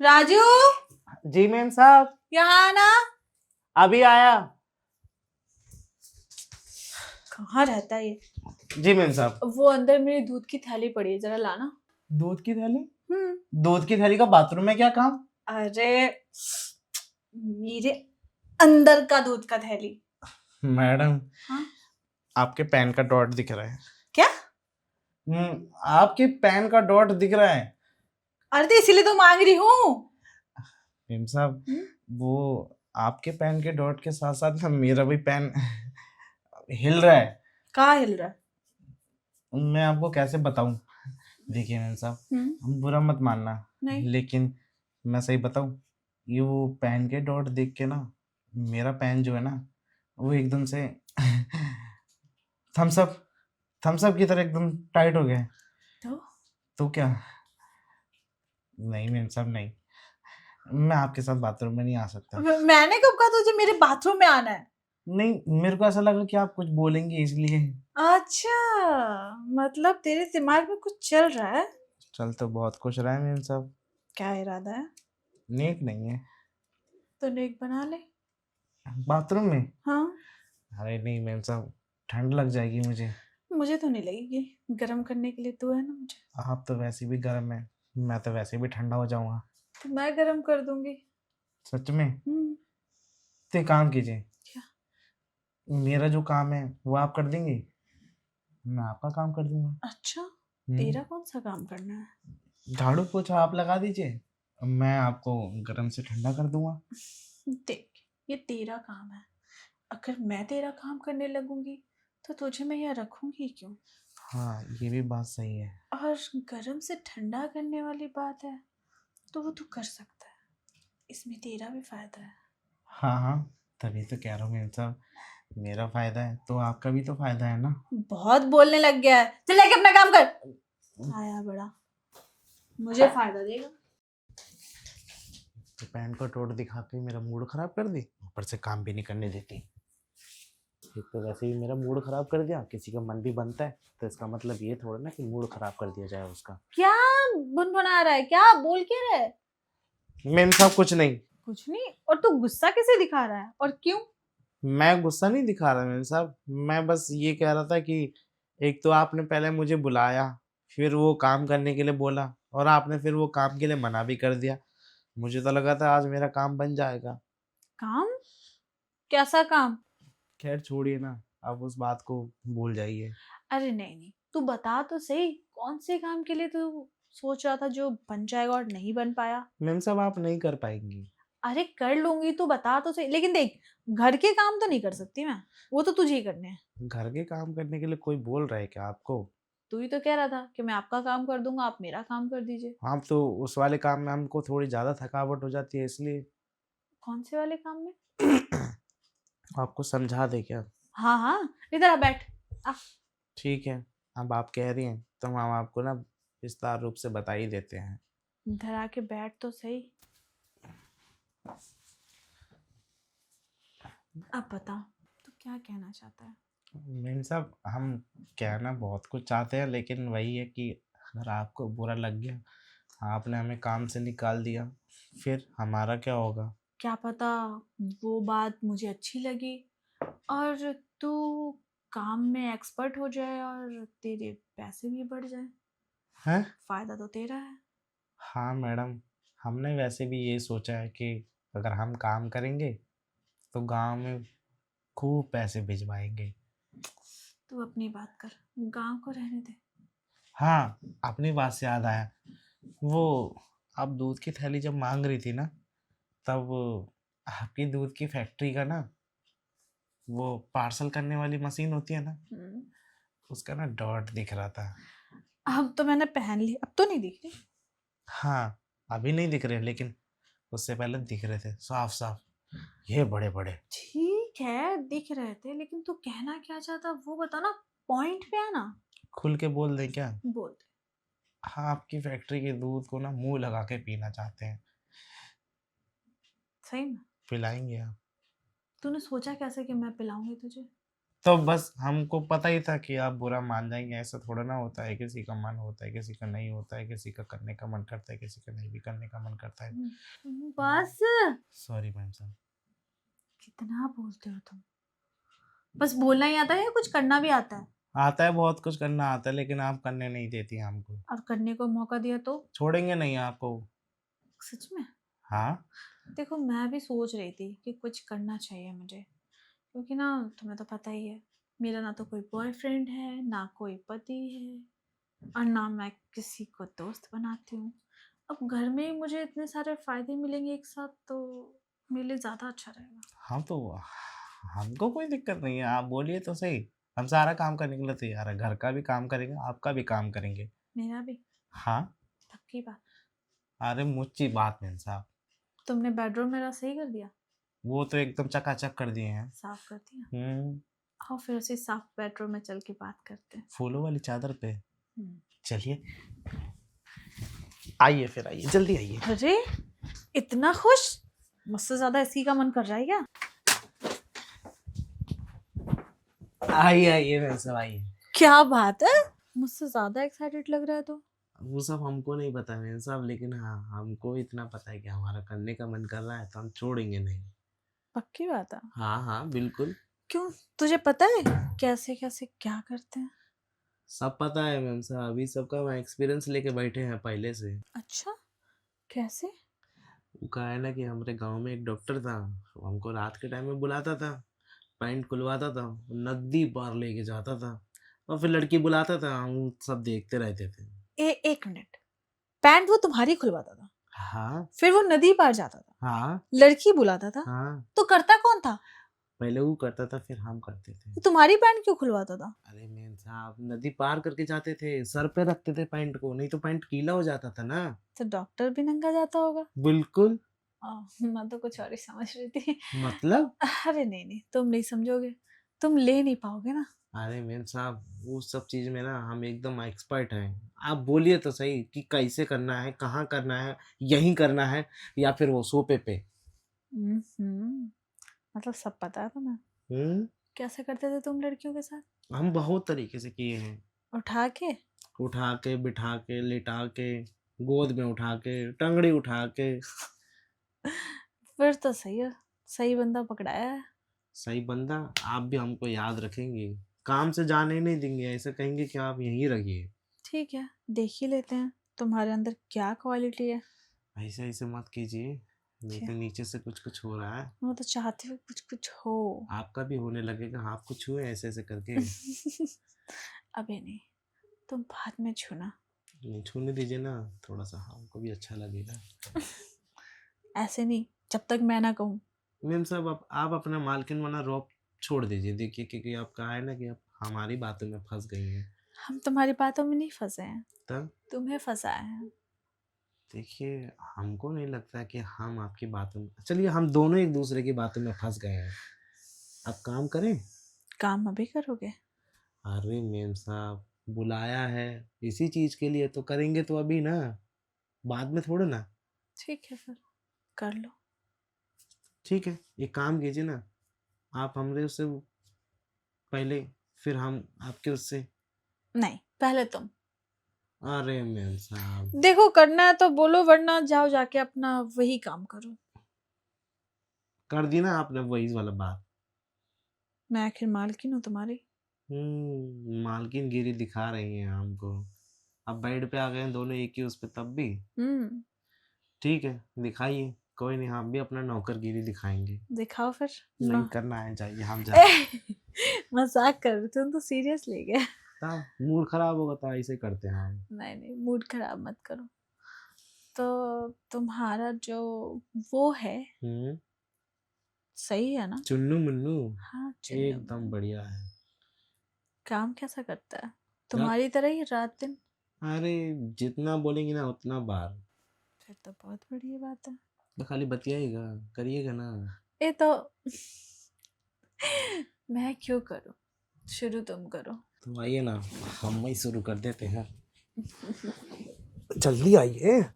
राजू, जी ma'am साहब, यहाँ आना। अभी आया। कहाँ रहता है ये? जी मैम साहब। वो अंदर मेरी दूध की थैली पड़ी है, जरा लाना। दूध की थैली? हम्म। दूध की थैली का बाथरूम में क्या काम? अरे मेरे अंदर का दूध का थैली। मैडम, हाँ? आपके पैन का डॉट दिख रहा है। क्या? आपके पैन का डॉट दिख रहा है। अरे तो इसीलिए तो मांग रही हूँ। मैम साहब, वो आपके पैन के डॉट के साथ साथ ना मेरा भी पैन हिल रहा है। कहाँ हिल रहा है? मैं आपको कैसे बताऊं? देखिए मैम साहब, हम बुरा मत मानना, नहीं। लेकिन मैं सही बताऊं, ये वो पैन के डॉट देख के ना मेरा पैन जो है ना वो एकदम से थम्स अप की तरह एकदम टाइट हो गया है। तो क्या? नहीं मैम साहब, नहीं, मैं आपके साथ बाथरूम में नहीं आ सकता। मैंने कब कहा तुझे मेरे बाथरूम में आना है? नहीं, मेरे को ऐसा लगा कि आप कुछ बोलेंगे इसलिए। अच्छा, मतलब तेरे दिमाग में कुछ चल रहा है। चल तो बहुत खुश रहा है मैम साहब। क्या इरादा है? नेक नहीं है तो नेक बना ले। बाथरूम में। हाँ। अरे नहीं मैम साहब, ठंड लग जाएगी मुझे। मुझे तो नहीं लगेगी, गरम करने के लिए तू है ना मुझे। आप तो वैसे भी गर्म है, मैं तो वैसे भी ठंडा हो जाऊंगा। तो मैं गरम कर दूंगी। सच में? हम्म। तो एक काम कीजिए, क्या? मेरा जो काम है वो आप कर देंगे, मैं आपका काम कर दूंगा। अच्छा, तेरा कौन सा काम करना है? झाड़ू पोछा आप लगा दीजिए, मैं आपको गर्म से ठंडा कर दूंगा। देख, ये तेरा काम है। अगर मैं तेरा काम करने लगूंगी तो तुझे मैं यहाँ रखूंगी क्यों? हाँ, ये भी बात सही है। और गरम से ठंडा करने वाली बात है तो वो तू कर सकता है, इसमें तेरा भी फायदा है। हाँ हाँ, तभी तो कह रहा हूँ मैम साहब, मेरा फायदा है तो आपका भी तो फायदा है ना। बहुत बोलने लग गया है, चल लेके अपना काम कर। आया बड़ा, मुझे फायदा देगा। तो पैन को टोट दिखा के मेरा मूड खराब कर दी, ऊपर से काम भी नहीं करने देती। एक तो वैसे ही मेरा मूड खराब कर दिया, किसी का मन भी बनता है तो इसका मतलब ये थोड़ा ना कि मूड खराब कर दिया जाए उसका। क्या बुनबुना रहा है? क्या बोल के रहा है? मैम साहब कुछ नहीं। कुछ नहीं। और तू गुस्सा कैसे दिखा रहा है और क्यों? मैं गुस्सा नहीं दिखा रहा मैम साहब, मैं बस ये कह रहा था कि एक तो आपने पहले मुझे बुलाया, फिर वो काम करने के लिए बोला, और आपने फिर वो काम के लिए मना भी कर दिया। मुझे तो लगा था आज मेरा काम बन जाएगा। काम? कैसा काम? खैर छोड़िए ना, आप उस बात को भूल जाइए। अरे नहीं नहीं, तू बता तो सही, कौन से काम के लिए तू सोच रहा था जो बन जाएगा और नहीं बन पाया? मैम साहब आप नहीं कर पाएंगी। अरे कर लूंगी, तू बता तो सही। लेकिन देख, घर के काम तो नहीं कर सकती मैं, वो तो तुझे ही करने हैं। घर के काम करने के लिए कोई बोल रहा है क्या आपको? तू ही तो कह रहा था कि मैं आपका काम कर दूंगा, आप मेरा काम कर दीजिए। हाँ तो उस वाले काम में हमको थोड़ी ज़्यादा थकावट हो जाती है इसलिए। कौन से वाले काम में? आपको समझा दे क्या? हाँ हाँ, इधर आ, बैठ। आ। ठीक है, अब आप कह रही हैं तो हम आपको ना विस्तार रूप से बता ही देते हैं। इधर आके बैठ तो सही। अब बता, तू क्या कहना चाहता है? मैम साहब, हम कहना बहुत कुछ चाहते हैं, लेकिन वही है कि अगर आपको बुरा लग गया, आपने हमें काम से निकाल दिया, फिर हमारा क्या होगा? क्या पता वो बात मुझे अच्छी लगी और तू काम में एक्सपर्ट हो जाए और तेरे पैसे भी बढ़ जाए। हैं? फायदा तो तेरा है। हाँ मैडम, हमने वैसे भी ये सोचा है कि अगर हम काम करेंगे तो गांव में खूब पैसे भिजवाएंगे। तू अपनी बात कर, गांव को रहने दे। हाँ, अपनी बात से याद आया, वो आप दूध की थैली जब मांग रही थी ना, तब आपकी दूध की फैक्ट्री का ना वो पार्सल करने वाली मशीन होती है ना, उसका ना डॉट दिख रहा था। अब तो मैंने पहन ली, अब तो नहीं दिख रही। हाँ, अभी नहीं दिख रहे, लेकिन उससे पहले दिख रहे थे साफ साफ, ये बड़े बड़े। ठीक है, दिख रहे थे, लेकिन तू कहना क्या चाहता वो बता ना, पॉइंट पे आना। खुल के बोल दें क्या? बोल दे। हाँ, आपकी फैक्ट्री के दूध को ना मुंह लगा के पीना चाहते हैं। सही में? पिलाएंगे आप? तूने सोचा कैसे कि मैं पिलाऊंगी तुझे? तो बस हमको पता ही था कि आप बुरा मान जाएंगे। ऐसा थोड़ा ना होता है, किसी का मन होता है, किसी का नहीं होता है, किसी का करने का मन करता है, किसी का नहीं भी करने का मन करता है। बस सॉरी मैम साहब। कितना बोलते हो तुम? बस बोलना ही आता है या कुछ करना भी आता है? आता है, बहुत कुछ करना आता है, लेकिन आप करने नहीं देती हैं हमको। और करने को मौका दिया तो? छोड़ेंगे नहीं आपको। सच में? हाँ। देखो मैं भी सोच रही थी कि कुछ करना चाहिए मुझे, क्योंकि ना तुम्हें तो पता ही है, मेरा ना तो कोई बॉयफ्रेंड है, ना कोई पति है, और ना मैं किसी को दोस्त बनाती हूँ। अब घर में ही मुझे इतने सारे फायदे मिलेंगे एक साथ, तो मेरे लिए ज़्यादा अच्छा रहेगा। हम तो, हमको कोई दिक्कत नहीं है, आप बोलिए तो सही। हम सारा काम करने के लिए तैयार है, घर का भी काम करेंगे, आपका भी काम करेंगे। मेरा भी? हाँ। पक्की बात? अरे मुच्ची बात मैम साहब। तुमने बेडरूम मेरा सही कर दिया? वो तो एकदम चकाचक कर दिए हैं। साफ कर दिया? हम्म। आओ फिर उसी साफ बेडरूम में चल के बात करते हैं। फूलों वाली चादर पे। हम्म। चलिए, आइए फिर, आइए जल्दी आइए। अरे इतना खुश? मुझसे ज्यादा इसी का मन कर रहा है क्या? आइए आइए मैम साहब, आइए। क्या बात है, मुझसे ज्यादा एक्साइटेड लग रहा है तो। वो सब हमको नहीं पता मैम साहब, लेकिन हाँ हमको इतना पता है कि हमारा करने का मन कर रहा है तो हम छोड़ेंगे नहीं। पक्की बात है? हाँ हाँ बिल्कुल। क्यों, तुझे पता है कैसे कैसे क्या करते हैं? सब पता है मैम साहब, अभी सबका हम एक्सपीरियंस लेके बैठे हैं पहले से। अच्छा, कैसे? वो कहा है ना कि हमारे गांव में एक डॉक्टर था, वो हमको रात के टाइम में बुलाता था, पैंट खुलवाता था, नदी पार लेके जाता था, और फिर लड़की बुलाता था, हम सब देखते रहते थे। एक मिनट, पैंट वो तुम्हारी खुलवाता था, हाँ फिर वो नदी पार जाता था, हाँ लड़की बुलाता था, हाँ। तो करता कौन था? पहले वो करता था, फिर हम करते थे। तो तुम्हारी पैंट क्यों खुलवाता था? अरे मैम साहब, नदी पार करके जाते थे, सर पे रखते थे पैंट को, नहीं तो पैंट गीला हो जाता था ना। तो डॉक्टर भी नंगा जाता होगा? बिल्कुल। मैं तो कुछ और ही समझ रही थी। मतलब? अरे नहीं नहीं, तुम नहीं समझोगे, तुम ले नहीं पाओगे ना। अरे मैम साहब, वो सब चीज में ना हम एकदम एक्सपर्ट हैं। आप बोलिए तो सही कि कैसे करना है, कहाँ करना है, यहीं करना है या फिर वो सोफे पे। मतलब सब पता है तुम्हें? हम्म। कैसे करते थे तुम लड़कियों के साथ? हम बहुत तरीके से किए हैं। उठा के? उठा के, बिठा के, लिटा के, गोद में उठा के, टंगड़ी उठा के। फिर तो सही है, सही बंदा पकड़ाया है। सही बंदा? आप भी हमको याद रखेंगे, काम से जाने नहीं देंगे, ऐसा कहेंगे कि आप यहीं रहिए। ठीक है, देख ही लेते हैं तुम्हारे अंदर क्या क्वालिटी है। ऐसे ऐसे मत कीजिए, नहीं तो नीचे से कुछ कुछ हो रहा है। मैं तो चाहती हूँ कुछ कुछ हो। आपका भी होने लगेगा, आप कुछ छुए ऐसे ऐसे करके। अबे नहीं, तुम बाद में छूना। नहीं, छूने दीजिए ना, थोड़ा सा हमको भी अच्छा लगेगा। ऐसे नहीं, जब तक मैं ना कहूँ। मैम साहब, आप अपना मालकिन वाला रौब छोड़ दीजिए, देखिए, क्योंकि आप कहा है ना कि आप हमारी बातों में फंस गई हैं। हम तुम्हारी बातों में नहीं फंसे हैं, तब तुम्हें फंसाए हैं। देखिए, हमको नहीं लगता कि हम आपकी बातों में, चलिए हम दोनों एक दूसरे की बातों में फंस गए हैं। अब काम करें? काम अभी करोगे? अरे मैम साहब, बुलाया है इसी चीज के लिए, तो करेंगे तो अभी ना, बाद में थोड़ा ना। ठीक है फिर कर लो। ठीक है, एक काम कीजिए ना, आप हमरे उससे पहले, फिर हम आपके उससे। नहीं, पहले तुम। अरे मैम साहब। देखो करना है तो बोलो, वरना जाओ जाके अपना वही काम करो। कर दी ना आपने वही वाला बात। मैं आखिर मालकिन हूँ तुम्हारी। मालकिन गिरी दिखा रही हैं हमको। अब बेड पे आ गए हैं दोनों एक ही उस पे, तब भी। हम्म। ठीक है, दिखाइए, कोई नहीं, हम भी अपना नौकरगिरी दिखाएंगे। दिखाओ फिर। नहीं ना करना है, चाहिए हम जा। मजाक कर रहे थे, तुम तो सीरियस ले गए। मूड खराब होगा तो ऐसे करते हैं हम। नहीं नहीं, मूड खराब मत करो। तो तुम्हारा जो वो है, हम्म। सही है ना? चुन्नू मुन्नू हाँ चुन्नू एकदम मुन्नू। बढ़िया है। काम कैसा करता है? क्या? तुम्हारी तरह ही रात दिन? अरे जितना बोलेंगे ना उतना बार। फिर तो बहुत बढ़िया बात है। तो खाली बतियाएगा, करिएगा ना। ये तो मैं क्यों करूं, शुरू तुम करो। तो आइए ना, हम ही शुरू कर देते हैं। जल्दी आइए।